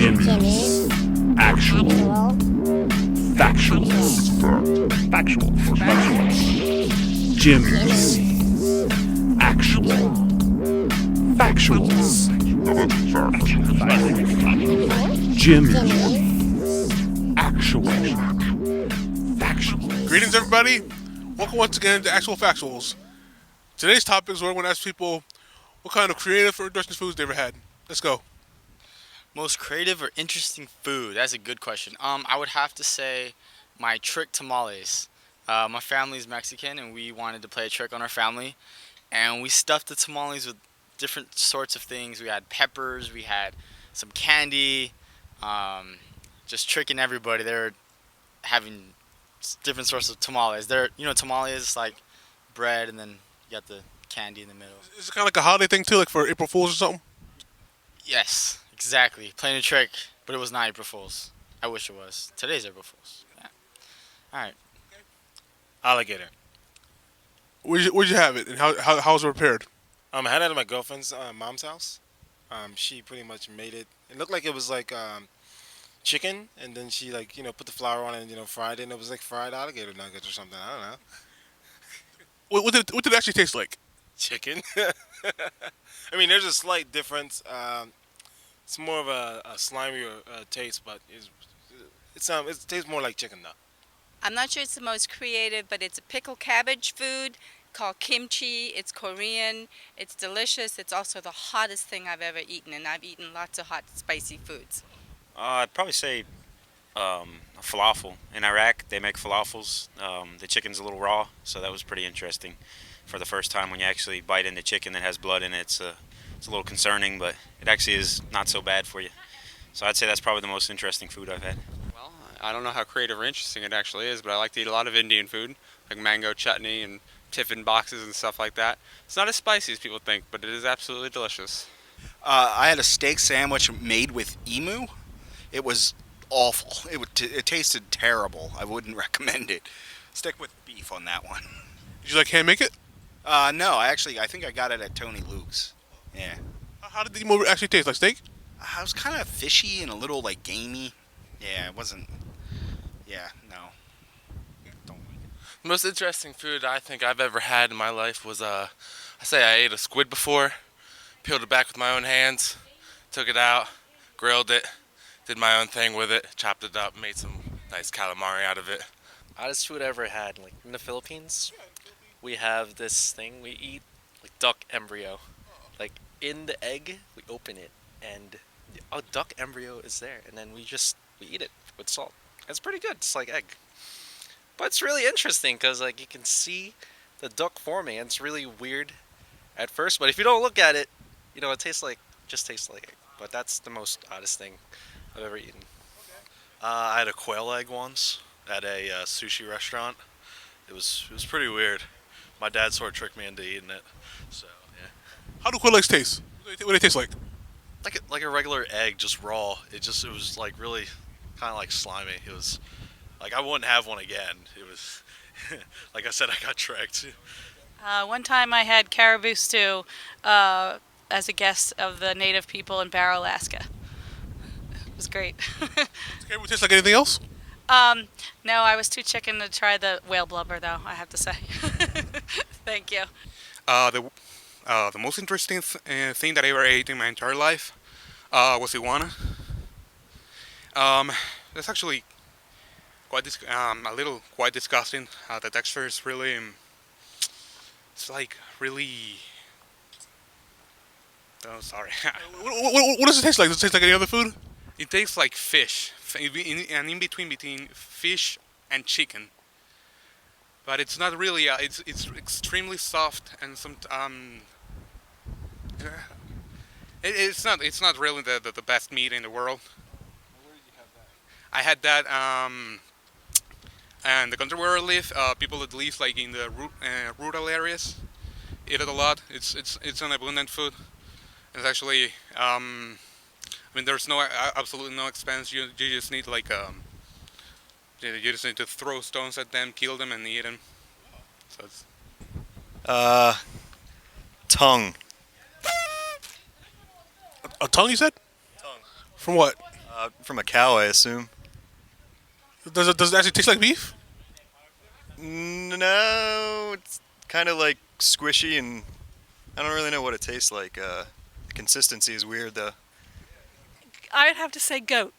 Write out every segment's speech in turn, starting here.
Jimmie. Actual. Factuals. Jimmie's Actual. Factuals. Jimmie. Actual. Factuals. Greetings, everybody. Welcome once again to Actual Factuals. Today's topic is where we're going to ask people what kind of creative or interesting foods they ever had. Let's go. Most creative or interesting food? That's a good question. I would have to say my trick tamales. My family's Mexican, and we wanted to play a trick on our family, and we stuffed the tamales with different sorts of things. We had peppers, we had some candy, just tricking everybody. They're having different sorts of tamales. Tamales like bread, and then you got the candy in the middle. Is it kind of like a holiday thing too, like for April Fools or something? Yes, exactly. Playing a trick, but it was not April Fool's. I wish it was. Today's April Fool's. Yeah. All right. Alligator. Where'd you have it, and how was it prepared? I had it at my girlfriend's mom's house. She pretty much made it. It looked like it was like chicken, and then she put the flour on it and fried it, and it was like fried alligator nuggets or something. I don't know. What did it actually taste like? Chicken. I mean, there's a slight difference. It's more of a slimier taste, but it tastes more like chicken though. I'm not sure it's the most creative, but it's a pickled cabbage food called kimchi. It's Korean. It's delicious. It's also the hottest thing I've ever eaten, and I've eaten lots of hot, spicy foods. I'd probably say a falafel. In Iraq, they make falafels. The chicken's a little raw, so that was pretty interesting. For the first time, when you actually bite into chicken that has blood in it, it's a little concerning, but it actually is not so bad for you. So I'd say that's probably the most interesting food I've had. Well, I don't know how creative or interesting it actually is, but I like to eat a lot of Indian food, like mango chutney and tiffin boxes and stuff like that. It's not as spicy as people think, but it is absolutely delicious. I had a steak sandwich made with emu. It was awful. It tasted terrible. I wouldn't recommend it. Stick with beef on that one. Did you hand make it? No, I think I got it at Tony Luke's. Yeah. How did the emu actually taste? Like steak? It was kind of fishy and a little gamey. Yeah, it wasn't. Yeah, no. Don't like it. The most interesting food I think I've ever had in my life was I ate a squid before, peeled it back with my own hands, took it out, grilled it, did my own thing with it, chopped it up, made some nice calamari out of it. Hottest food I ever had, like in the Philippines, we have this thing we eat, like duck embryo. Like in the egg, we open it, and a duck embryo is there, and then we eat it with salt. It's pretty good. It's like egg, but it's really interesting because you can see the duck forming, and it's really weird at first. But if you don't look at it, it tastes like egg. But that's the most oddest thing I've ever eaten. I had a quail egg once at a sushi restaurant. It was pretty weird. My dad sort of tricked me into eating it. So yeah. How do quail eggs taste? What do they taste like? Like a regular egg, just raw. It was like really kind of like slimy. It was like I wouldn't have one again. It was like I said, I got tricked. One time I had caribou stew as a guest of the native people in Barrow, Alaska. It was great. Does caribou taste like anything else? No, I was too chicken to try the whale blubber, though, I have to say. Thank you. The most interesting thing that I ever ate in my entire life was iguana. That's actually quite quite disgusting. The texture is really, it's like really. Oh, sorry. What does it taste like? Does it taste like any other food? It tastes like fish, and in between fish and chicken. But it's not really. It's extremely soft and some. It's not really the best meat in the world. Where did you have that? I had that and the country where I live, people that live in the rural areas eat it a lot. It's an abundant food. It's actually there's absolutely no expense. You just need you just need to throw stones at them, kill them, and eat them. So it's Tongue. A tongue, you said? Tongue. From what? From a cow, I assume. Does it actually taste like beef? No, it's kind of like squishy, and I don't really know what it tastes like. The consistency is weird, though. I would have to say goat.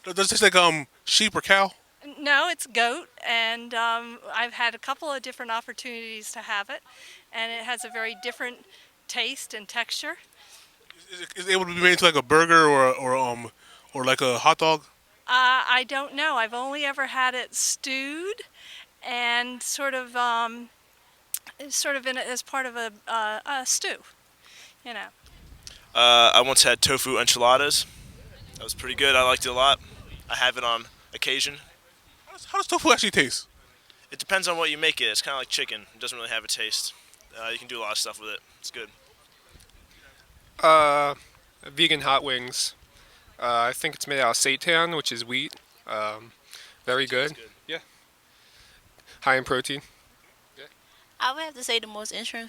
Does it taste like sheep or cow? No, it's goat, and I've had a couple of different opportunities to have it, and it has a very different taste and texture. Is it able to be made into like a burger or like a hot dog? I don't know. I've only ever had it stewed, and sort of in it as part of a stew. You know. I once had tofu enchiladas. That was pretty good. I liked it a lot. I have it on occasion. How does tofu actually taste? It depends on what you make it. It's kind of like chicken. It doesn't really have a taste. You can do a lot of stuff with it. It's good. Vegan hot wings. I think it's made out of seitan, which is wheat. Very good. Yeah. High in protein. I would have to say the most interesting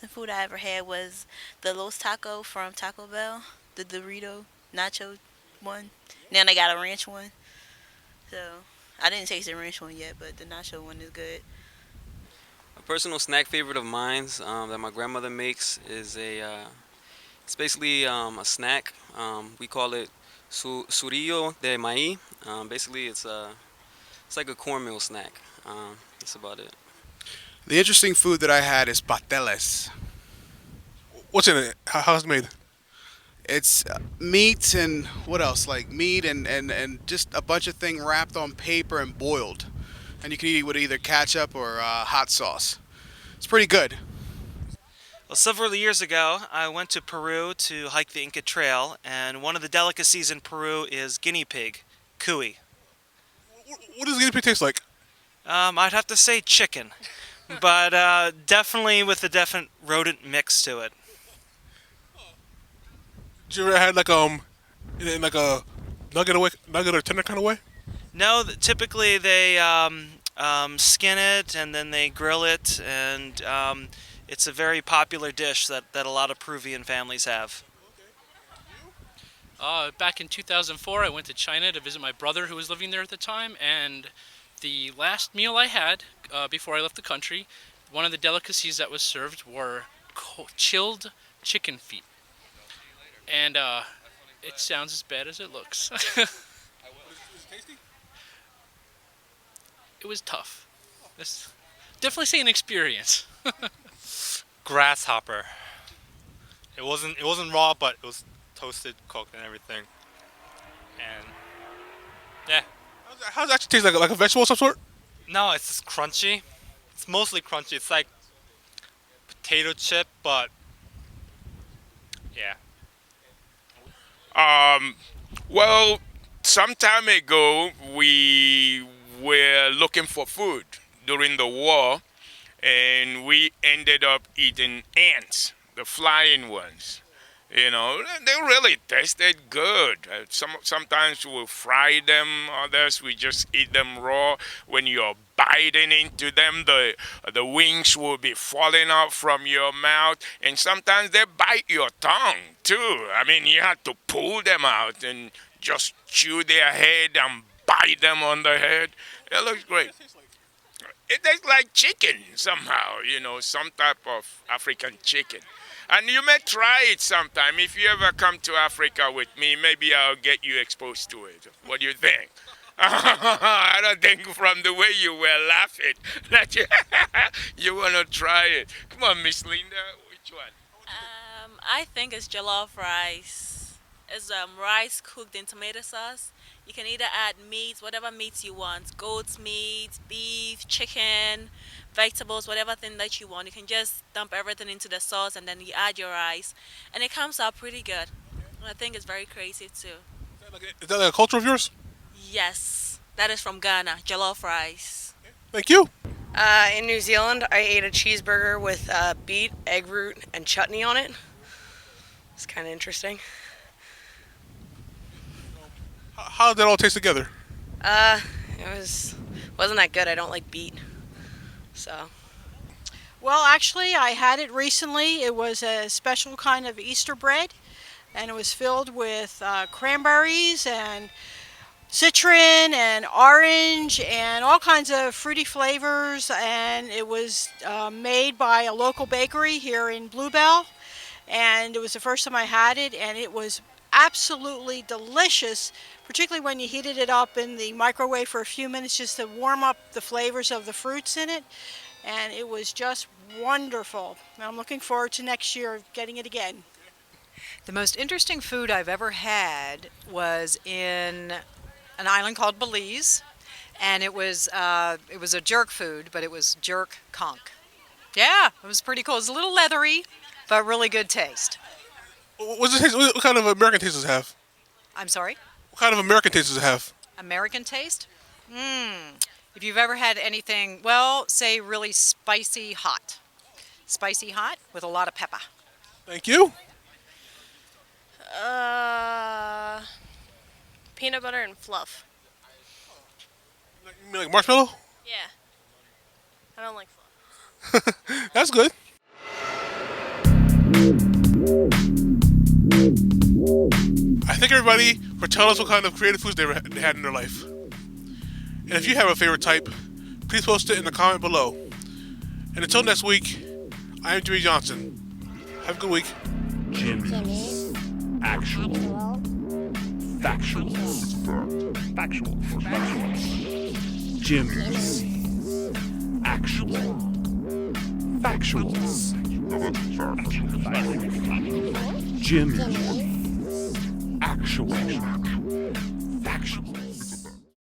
food I ever had was the Los Taco from Taco Bell, the Dorito nacho one. Then they got a ranch one. So I didn't taste the ranch one yet, but the nacho one is good. A personal snack favorite of mine that my grandmother makes is it's basically a snack. We call it surillo de maíz. Basically, it's like a cornmeal snack. That's about it. The interesting food that I had is pateles. What's in it? How's it made? It's meat and what else? Like meat and just a bunch of things wrapped on paper and boiled. And you can eat it with either ketchup or hot sauce. It's pretty good. Well, several years ago, I went to Peru to hike the Inca Trail, and one of the delicacies in Peru is guinea pig, cuy. What does guinea pig taste like? I'd have to say chicken, but definitely with a definite rodent mix to it. Did you ever had like in like a nugget or tender kind of way? No, typically they skin it and then they grill it, and it's a very popular dish that a lot of Peruvian families have. Back in 2004, I went to China to visit my brother who was living there at the time, and the last meal I had before I left the country, one of the delicacies that was served were chilled chicken feet. And it sounds as bad as it looks. It was tough. Definitely say an experience. Grasshopper. It wasn't raw, but it was toasted, cooked, and everything. And yeah. How does it actually taste like a vegetable of some sort? No, it's just crunchy. It's mostly crunchy. It's like potato chip, but yeah. Well, some time ago we were looking for food during the war, and we ended up eating ants, the flying ones. You know, they really tasted good. Sometimes we'll fry them, others we just eat them raw. When you're biting into them, the wings will be falling out from your mouth, and sometimes they bite your tongue too. I mean, you have to pull them out and just chew their head and bite them on the head. It looks great. It tastes like chicken somehow, you know, some type of African chicken. And you may try it sometime. If you ever come to Africa with me, maybe I'll get you exposed to it. What do you think? I don't think from the way you were laughing that you want to try it. Come on, Miss Linda, which one? I think it's jollof rice. It's rice cooked in tomato sauce. You can either add meats, whatever meats you want, goat's meat, beef, chicken, vegetables, whatever thing that you want. You can just dump everything into the sauce and then you add your rice, and it comes out pretty good. And I think it's very crazy too. Is that like a culture of yours? Yes, that is from Ghana, jollof rice. Thank you. In New Zealand, I ate a cheeseburger with beet, egg root, and chutney on it. It's kind of interesting. How did that all taste together? It wasn't that good. I don't like beet, so. Well, actually, I had it recently. It was a special kind of Easter bread. and it was filled with cranberries and citron and orange and all kinds of fruity flavors, and it was made by a local bakery here in Bluebell, and it was the first time I had it, and it was absolutely delicious, particularly when you heated it up in the microwave for a few minutes just to warm up the flavors of the fruits in it, and it was just wonderful. I'm looking forward to next year getting it again. The most interesting food I've ever had was in an island called Belize, and it was a jerk food, but it was jerk conch. Yeah, it was pretty cool. It was a little leathery, but really good taste. What kind of American taste does it have? I'm sorry? What kind of American taste does it have? American taste? If you've ever had anything, well, say really spicy hot. Spicy hot with a lot of pepper. Thank you. Peanut butter and fluff. You mean like marshmallow? Yeah. I don't like fluff. That's good. I thank everybody for telling us what kind of creative foods they had in their life. And if you have a favorite type, please post it in the comment below. And until next week, I am Jimmie Johnson. Have a good week. Jimmie's Actual Factuals. Jimmie's Actual Factuals. Jimmie's Actual